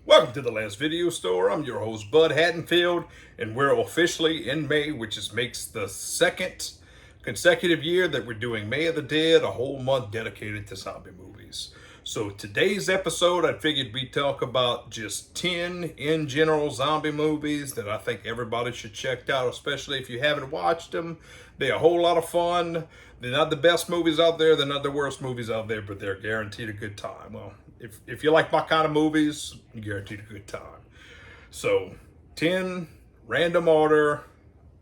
Welcome to the last video store. I'm your host, Bud Haddonfield, and we're officially in May, which makes the second consecutive year that we're doing May of the Dead, a whole month dedicated to zombie movies. So today's episode, I figured we'd talk about just 10 in general zombie movies that I think everybody should check out, especially if you haven't watched them. They're a whole lot of fun. They're not the best movies out there. They're not the worst movies out there, but they're guaranteed a good time. Well, if you like my kind of movies, you're guaranteed a good time. So 10 random order,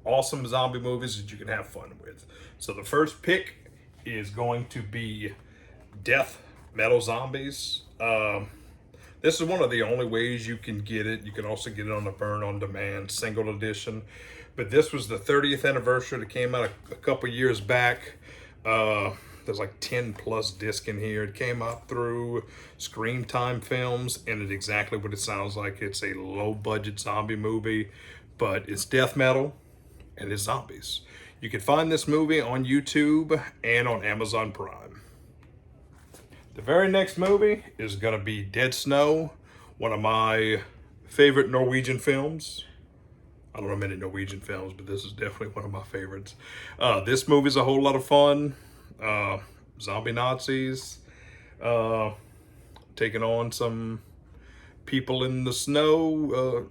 awesome zombie movies that you can have fun with. So the first pick is going to be Death Metal Zombies. This is one of the only ways you can get it. You can also get it on the Burn on Demand single edition. But this was the 30th anniversary that came out a couple years back. There's like 10 plus disc in here. It came out through Scream Time Films, and it's exactly what it sounds like. It's a low budget zombie movie, but it's death metal and it's zombies. You can find this movie on YouTube and on Amazon Prime. The very next movie is going to be Dead Snow, one of my favorite Norwegian films. I don't know many Norwegian films, but this is definitely one of my favorites. This movie's a whole lot of fun. Zombie Nazis taking on some people in the snow,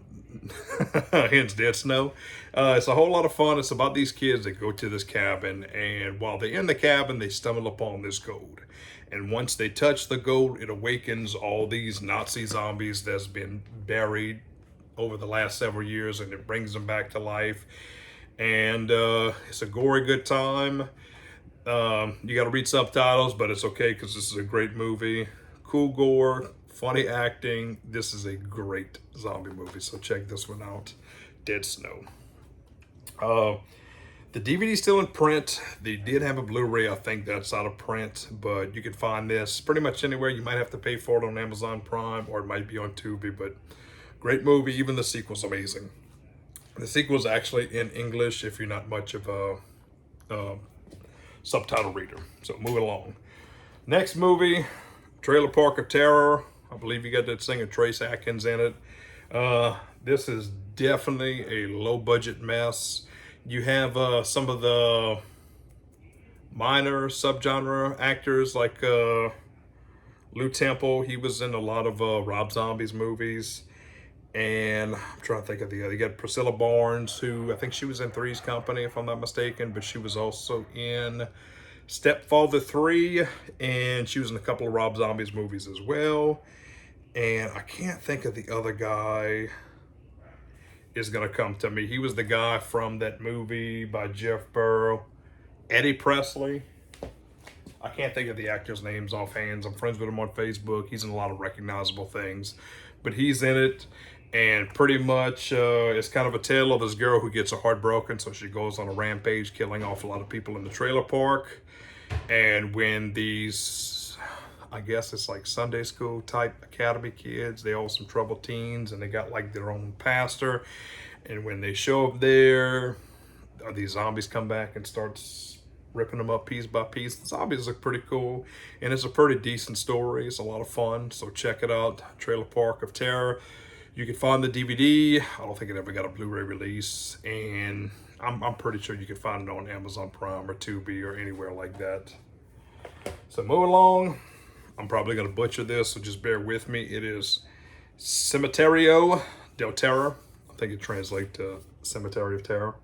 hence Dead Snow. It's a whole lot of fun. It's about these kids that go to this cabin, and while they're in the cabin, they stumble upon this gold. And once they touch the gold, it awakens all these Nazi zombies that's been buried over the last several years, and it brings them back to life. And it's a gory good time. You got to read subtitles, but it's okay because this is a great movie. Cool gore, funny acting. This is a great zombie movie, so check this one out. Dead Snow. The DVD's still in print. They did have a Blu-ray. I think that's out of print, but you can find this pretty much anywhere. You might have to pay for it on Amazon Prime, or it might be on Tubi, but great movie. Even the sequel's amazing. The sequel's actually in English if you're not much of a subtitle reader. So moving along. Next movie, Trailer Park of Terror. I believe you got that singer Trace Atkins in it. This is definitely a low budget mess. You have some of the minor subgenre actors like Lou Temple. He was in a lot of Rob Zombie's movies. And I'm trying to think of the other. You got Priscilla Barnes, who I think she was in Three's Company, if I'm not mistaken, but she was also in Stepfather 3, and she was in a couple of Rob Zombie's movies as well. And I can't think of the other guy is going to come to me. He was the guy from that movie by Jeff Burrow, Eddie Presley. I can't think of the actors' names offhand. I'm friends with him on Facebook. He's in a lot of recognizable things, but he's in it. And pretty much it's kind of a tale of this girl who gets her heart broken, so she goes on a rampage, killing off a lot of people in the trailer park. And when these, I guess it's like Sunday school type academy kids, they all some troubled teens, and they got like their own pastor. And when they show up there, these zombies come back and starts ripping them up piece by piece. The zombies look pretty cool, and it's a pretty decent story. It's a lot of fun, so check it out. Trailer Park of Terror. You can find the DVD. I don't think it ever got a Blu-ray release, and I'm pretty sure you can find it on Amazon Prime or Tubi or anywhere like that. So moving along, I'm probably going to butcher this, so just bear with me. It is Cementerio del Terror. I think it translates to Cemetery of Terror.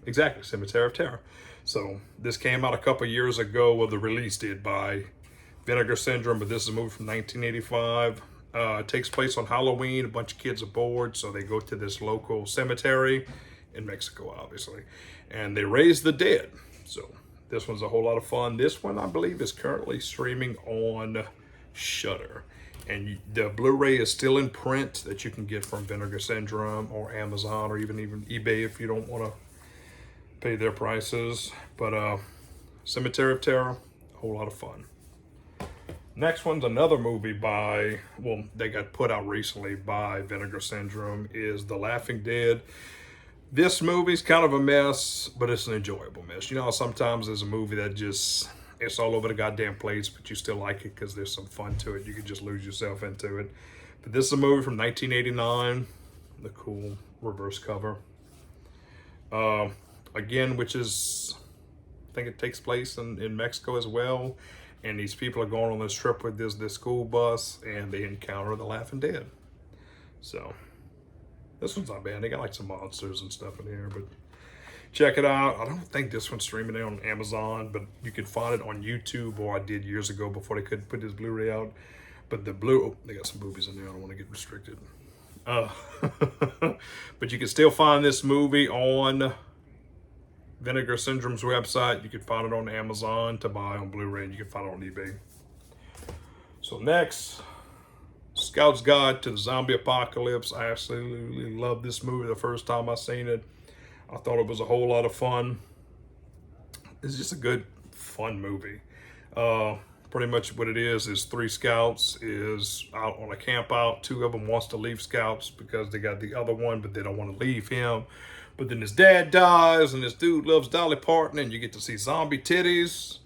Exactly, Cemetery of Terror. So this came out a couple years ago. Well, the release did by Vinegar Syndrome, but this is a movie from 1985. It takes place on Halloween. A bunch of kids are bored, so they go to this local cemetery in Mexico, obviously, and they raise the dead. So this one's a whole lot of fun. This one, I believe, is currently streaming on Shudder, and the Blu-ray is still in print that you can get from Vinegar Syndrome or Amazon or even eBay if you don't want to pay their prices. But Cemetery of Terror, a whole lot of fun. Next one's another movie by, well, they got put out recently by Vinegar Syndrome, is The Laughing Dead. This movie's kind of a mess, but it's an enjoyable mess. You know, sometimes there's a movie that just, it's all over the goddamn place, but you still like it because there's some fun to it. You can just lose yourself into it. But this is a movie from 1989. The cool reverse cover. Again, which is, I think it takes place in Mexico as well. And these people are going on this trip with this school bus, and they encounter the Laughing Dead. So this one's not bad. They got like some monsters and stuff in here, but check it out. I don't think this one's streaming on Amazon, but you can find it on YouTube, or I did years ago before they could put this Blu-ray out. But the oh, they got some boobies in there. I don't want to get restricted. But you can still find this movie on Vinegar Syndrome's website. You can find it on Amazon to buy on Blu-ray, and you can find it on eBay. So next, Scout's Guide to the Zombie Apocalypse. I absolutely loved this movie the first time I seen it. I thought it was a whole lot of fun. It's just a good, fun movie. Pretty much what it is three scouts is out on a camp out. Two of them wants to leave scouts because they got the other one, but they don't want to leave him. But then his dad dies, and this dude loves Dolly Parton, and you get to see zombie titties.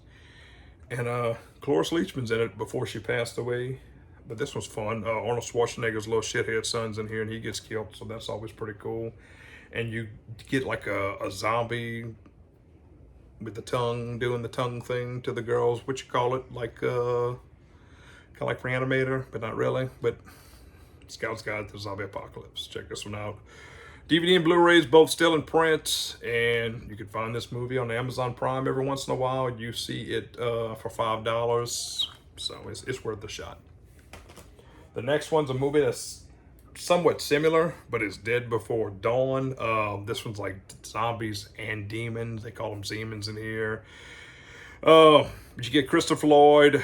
And Cloris Leachman's in it before she passed away. But this was fun. Arnold Schwarzenegger's little shithead son's in here, and he gets killed, so that's always pretty cool. And you get like a zombie with the tongue, doing the tongue thing to the girls. What you call it? Like, kind of like Reanimator, but not really. But Scout's Guide to the Zombie Apocalypse. Check this one out. DVD and Blu-rays, both still in print. And you can find this movie on Amazon Prime every once in a while. You see it for $5. So it's worth a shot. The next one's a movie that's somewhat similar, but it's Dead Before Dawn. This one's like zombies and demons. They call them Zemans in here. But you get Christopher Lloyd.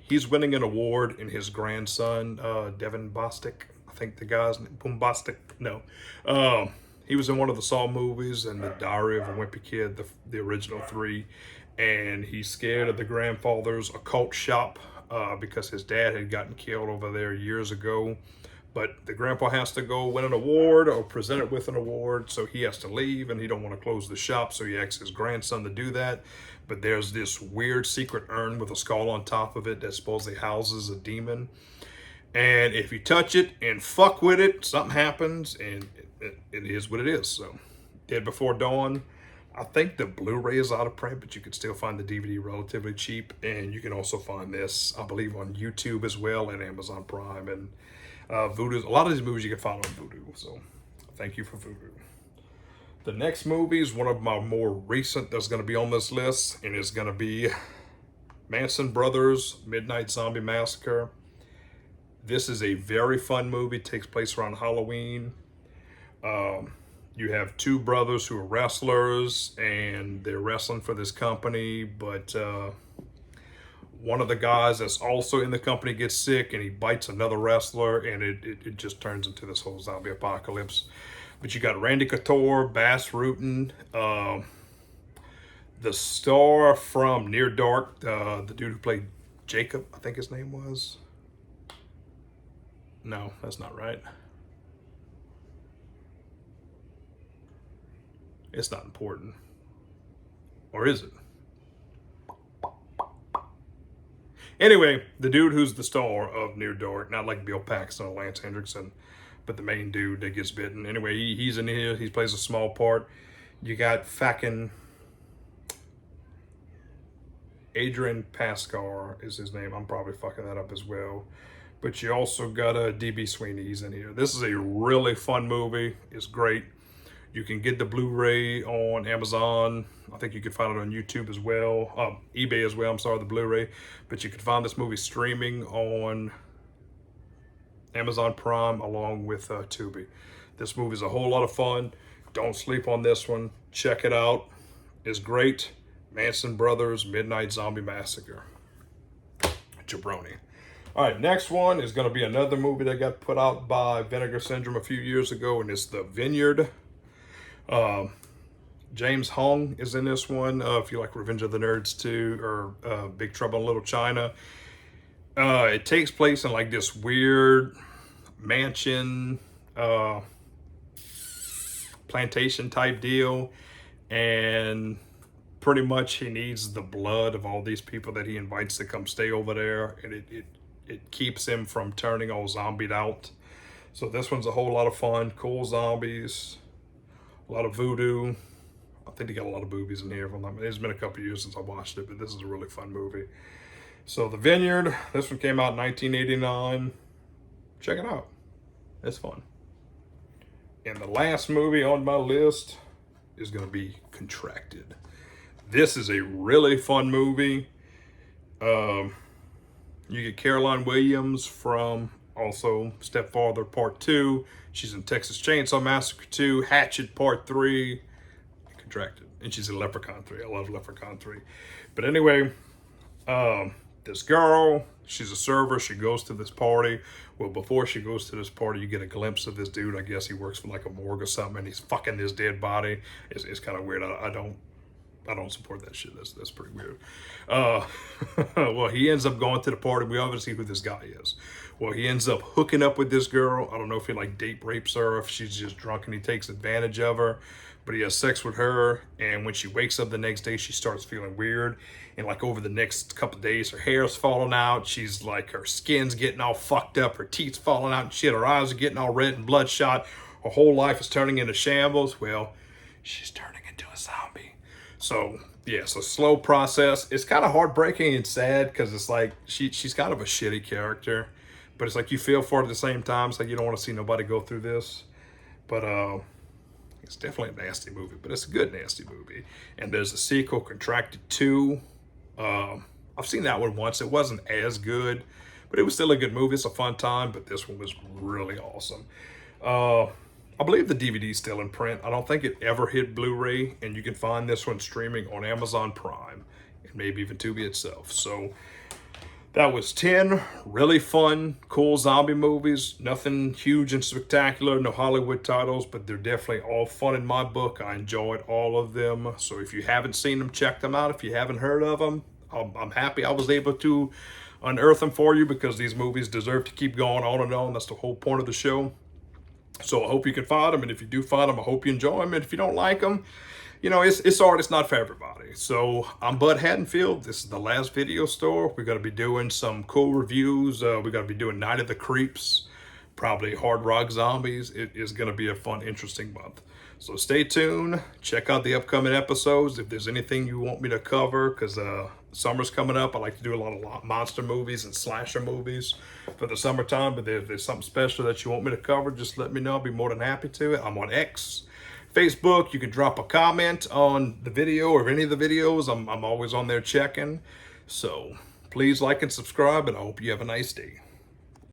He's winning an award, and his grandson, Devin Bostic, I think the guy's name, Boombastic, no. He was in one of the Saw movies and The Diary of a Wimpy Kid, the original three. And he's scared of the grandfather's occult shop because his dad had gotten killed over there years ago. But the grandpa has to go win an award or present it with an award, so he has to leave, and he don't want to close the shop, so he asks his grandson to do that. But there's this weird secret urn with a skull on top of it that supposedly houses a demon. And if you touch it and fuck with it, something happens, and it is what it is. So, Dead Before Dawn. I think the Blu-ray is out of print, but you can still find the DVD relatively cheap. And you can also find this, I believe, on YouTube as well, and Amazon Prime, and Vudu. A lot of these movies you can find on Vudu, so thank you for Vudu. The next movie is one of my more recent that's going to be on this list, and it's going to be Manson Brothers Midnight Zombie Massacre. This is a very fun movie. It takes place around Halloween. You have two brothers who are wrestlers, and they're wrestling for this company, but one of the guys that's also in the company gets sick, and he bites another wrestler, and it just turns into this whole zombie apocalypse. But you got Randy Couture, Bass Rutten, the star from Near Dark, the dude who played Jacob, I think his name was. No, that's not right. It's not important. Or is it? Anyway, the dude who's the star of Near Dark, not like Bill Paxton or Lance Hendrickson, but the main dude that gets bitten. Anyway, he's in here. He plays a small part. You got fucking Adrian Pascar is his name. I'm probably fucking that up as well. But you also got D.B. Sweeney. He's in here. This is a really fun movie. It's great. You can get the Blu-ray on Amazon. I think you can find it on YouTube as well. eBay as well, I'm sorry, the Blu-ray. But you can find this movie streaming on Amazon Prime along with Tubi. This movie is a whole lot of fun. Don't sleep on this one. Check it out. It's great. Manson Brothers Midnight Zombie Massacre. Jabroni. All right, next one is going to be another movie that got put out by Vinegar Syndrome a few years ago, and it's The Vineyard. James Hong is in this one. If you like Revenge of the Nerds 2 or Big Trouble in Little China. It takes place in like this weird mansion, plantation type deal. And pretty much he needs the blood of all these people that he invites to come stay over there. And it keeps him from turning all zombied out. So this one's a whole lot of fun. Cool zombies, a lot of voodoo. I think they got a lot of boobies in here. It's been a couple years since I watched it, but this is a really fun movie. So The Vineyard, this one came out in 1989. Check it out. It's fun. And the last movie on my list is going to be Contracted. This is a really fun movie. You get Caroline Williams from also Stepfather Part 2. She's in Texas Chainsaw Massacre 2, Hatchet Part 3, and Contracted. And she's in Leprechaun 3. I love Leprechaun 3. But anyway, this girl, she's a server. She goes to this party. Well, before she goes to this party, you get a glimpse of this dude. I guess he works for like a morgue or something, and he's fucking this dead body. It's kind of weird. I don't support that shit. That's pretty weird. Well, he ends up going to the party. We obviously see who this guy is. Well, he ends up hooking up with this girl. I don't know if he like date rapes her, or if she's just drunk and he takes advantage of her. But he has sex with her, and when she wakes up the next day, she starts feeling weird. And like over the next couple of days, her hair's falling out. She's like, her skin's getting all fucked up. Her teeth's falling out and shit. Her eyes are getting all red and bloodshot. Her whole life is turning into shambles. Well, she's turning into a zombie. So yeah, it's a slow process. It's kind of heartbreaking and sad because it's like she's kind of a shitty character, but it's like you feel for her at the same time. It's like you don't want to see nobody go through this. But it's definitely a nasty movie, but it's a good nasty movie. And there's a sequel, Contracted 2. I've seen that one once. It wasn't as good, but it was still a good movie. It's a fun time, but this one was really awesome. I believe the DVD's still in print. I don't think it ever hit Blu-ray, and you can find this one streaming on Amazon Prime and maybe even Tubi itself. So that was 10 really fun, cool zombie movies. Nothing huge and spectacular, no Hollywood titles, but they're definitely all fun in my book. I enjoyed all of them. So if you haven't seen them, check them out. If you haven't heard of them, I'm happy I was able to unearth them for you, because these movies deserve to keep going on and on. That's the whole point of the show. So I hope you can find them, and if you do find them, I hope you enjoy them. And if you don't like them, you know, it's art. It's not for everybody. So I'm Bud Haddonfield. This is the Last Video Store. We're going to be doing some cool reviews. We're going to be doing Night of the Creeps, probably Hard Rock Zombies. It is going to be a fun, interesting month. So stay tuned. Check out the upcoming episodes. If there's anything you want me to cover, because summer's coming up. I like to do a lot of monster movies and slasher movies for the summertime. But if there's something special that you want me to cover, just let me know. I'll be more than happy to. I'm on X, Facebook. You can drop a comment on the video or any of the videos. I'm always on there checking. So please like and subscribe, and I hope you have a nice day.